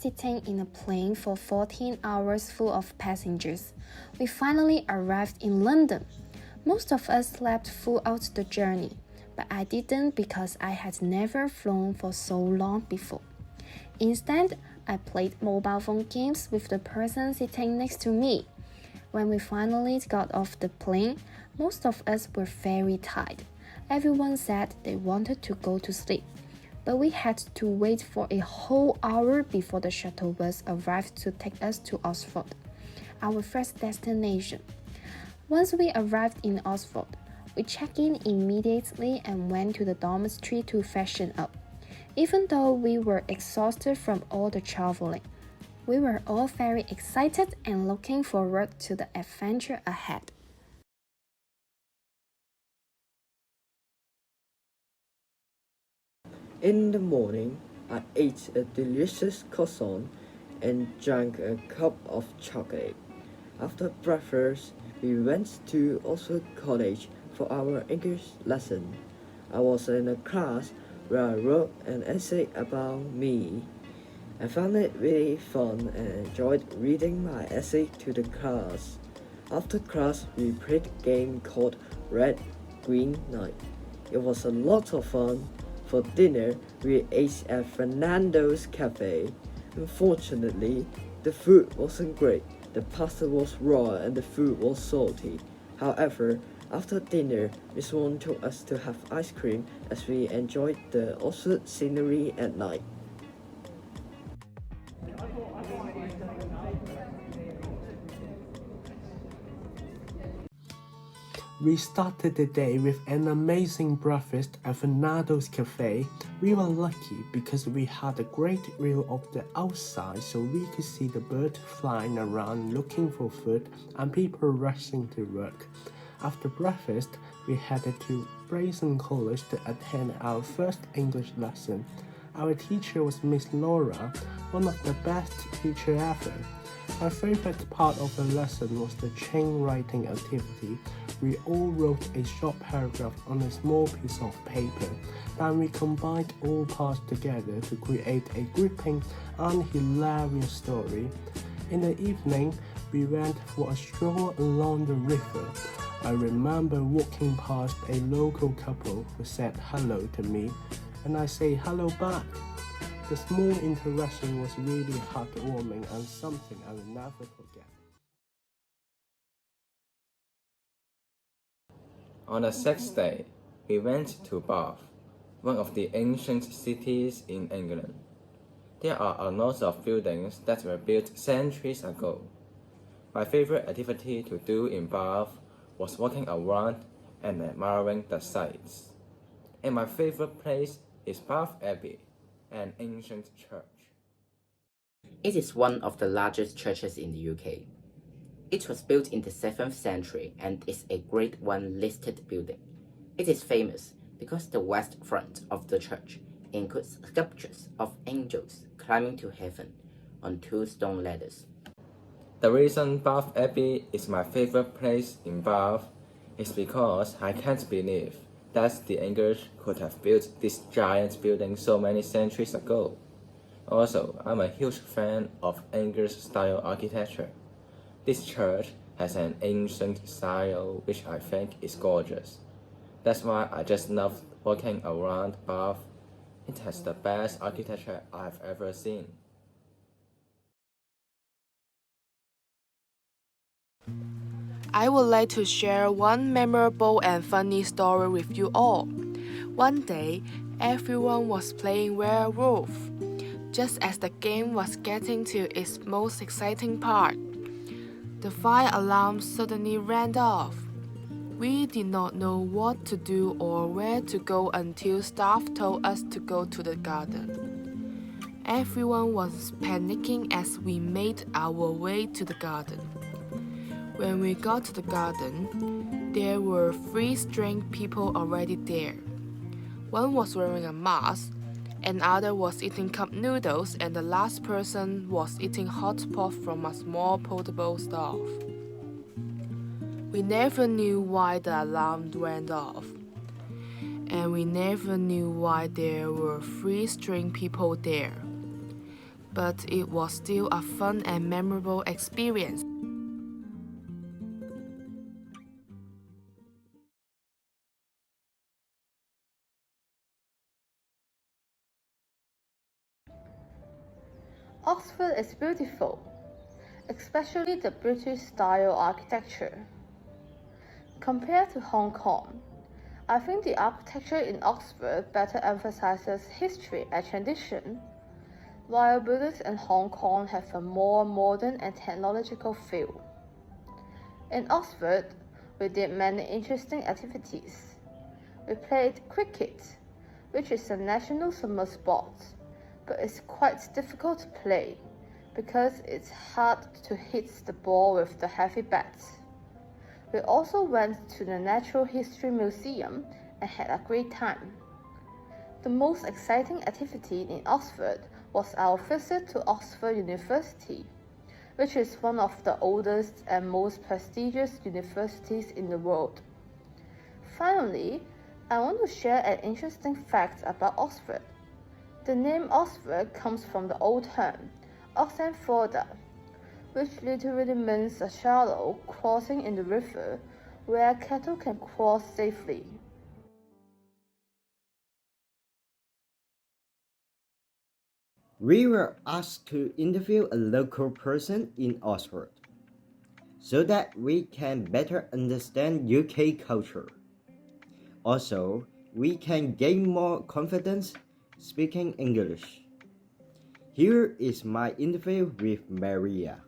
sitting in a plane for 14 hours full of passengers. We finally arrived in London. Most of us slept throughout the journey, but I didn't because I had never flown for so long before. Instead, I played mobile phone games with the person sitting next to me. When we finally got off the plane, most of us were very tired. Everyone said they wanted to go to sleep, but we had to wait for a whole hour before the shuttle bus arrived to take us to Oxford, our first destination. Once we arrived in Oxford, we checked in immediately and went to the dormitory to freshen up. Even though we were exhausted from all the traveling, we were all very excited and looking forward to the adventure ahead. In the morning, I ate a delicious croissant and drank a cup of chocolate. After breakfast, we went to Oxford College for our English lesson. I was in a class where I wrote an essay about me. I found it really fun and enjoyed reading my essay to the class. After class, we played a game called Red, Green, Night. It was a lot of fun. For dinner, we ate at Fernando's Cafe. Unfortunately, the food wasn't great. The pasta was raw and the food was salty. However, after dinner, Miss Wong told us to have ice cream as we enjoyed the Oxford scenery at night. We started the day with an amazing breakfast at Fernando's Cafe. We were lucky because we had a great view of the outside so we could see the birds flying around looking for food and people rushing to work. After breakfast, we headed to Brazen College to attend our first English lesson. Our teacher was Miss Laura, one of the best teachers ever. My favorite part of the lesson was the chain writing activity. We all wrote a short paragraph on a small piece of paper. Then we combined all parts together to create a gripping and hilarious story. In the evening, we went for a stroll along the river. I remember walking past a local couple who said hello to me, and I say hello back. The small interaction was really heartwarming and something I will never forget. On the sixth day, we went to Bath, one of the ancient cities in England. There are a lot of buildings that were built centuries ago. My favorite activity to do in Bath was walking around and admiring the sights. And my favorite place is Bath Abbey, an ancient church. It is one of the largest churches in the UK. It was built in the 7th century and is a Grade 1 listed building. It is famous because the west front of the church includes sculptures of angels climbing to heaven on 2 stone ladders. The reason Bath Abbey is my favorite place in Bath is because I can't believe that the English could have built this giant building so many centuries ago. Also, I'm a huge fan of English-style architecture. This church has an ancient style which I think is gorgeous. That's why I just love walking around Bath. It has the best architecture I've ever seen. I would like to share one memorable and funny story with you all. One day, everyone was playing werewolf. Just as the game was getting to its most exciting part, the fire alarm suddenly rang off. We did not know what to do or where to go until staff told us to go to the garden. Everyone was panicking as we made our way to the garden. When we got to the garden, there were 3 strange people already there. One was wearing a mask, another was eating cup noodles, and the last person was eating hot pot from a small portable stove. We never knew why the alarm went off, and we never knew why there were 3 strange people there. but it was still a fun and memorable experience. Oxford is beautiful, especially the British-style architecture. Compared to Hong Kong, I think the architecture in Oxford better emphasizes history and tradition, while buildings in Hong Kong have a more modern and technological feel. In Oxford, we did many interesting activities. We played cricket, which is a national summer sport, but it's quite difficult to play because it's hard to hit the ball with the heavy bat. We also went to the Natural History Museum and had a great time. The most exciting activity in Oxford was our visit to Oxford University, which is one of the oldest and most prestigious universities in the world. Finally, I want to share an interesting fact about Oxford. The name Oxford comes from the old term, Oxenfordr, which literally means a shallow crossing in the river where cattle can cross safely. We were asked to interview a local person in Oxford so that we can better understand UK culture. Also, we can gain more confidence speaking English. Here is my interview with Maria.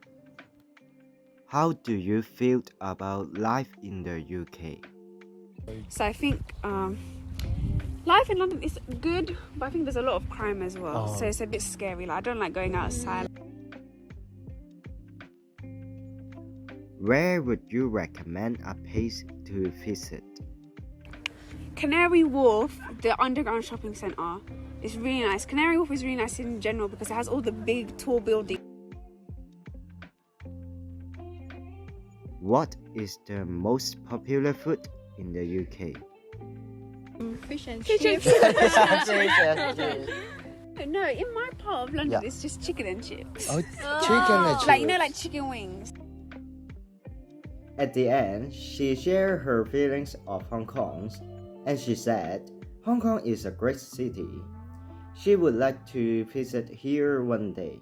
How do you feel about life in the UK? So I think life in London is good, but I think there's a lot of crime as well. So it's a bit scary. Like, I don't like going outside. Where would you recommend a place to visit? Canary Wharf, the underground shopping centre, is really nice. Canary Wharf is really nice in general because it has all the big, tall buildings. What is the most popular food in the UK? Fish and chips. No, in my part of London, it's just chicken and chips. Chicken and chips. Like, you know, like chicken wings. At the end, she shared her feelings of Hong Kong, and she said, Hong Kong is a great city. She would like to visit here one day.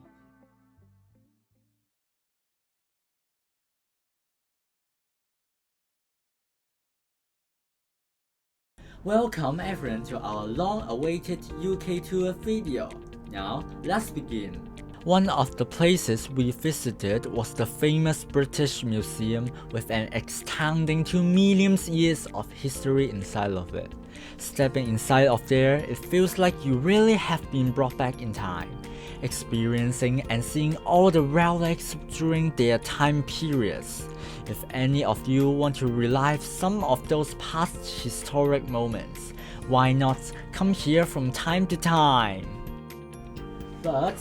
Welcome everyone to our long-awaited UK tour video. Now, let's begin. One of the places we visited was the famous British Museum with an extending to millions years of history inside of it. Stepping inside of there, it feels like you really have been brought back in time, experiencing and seeing all the relics during their time periods. If any of you want to relive some of those past historic moments, why not come here from time to time? But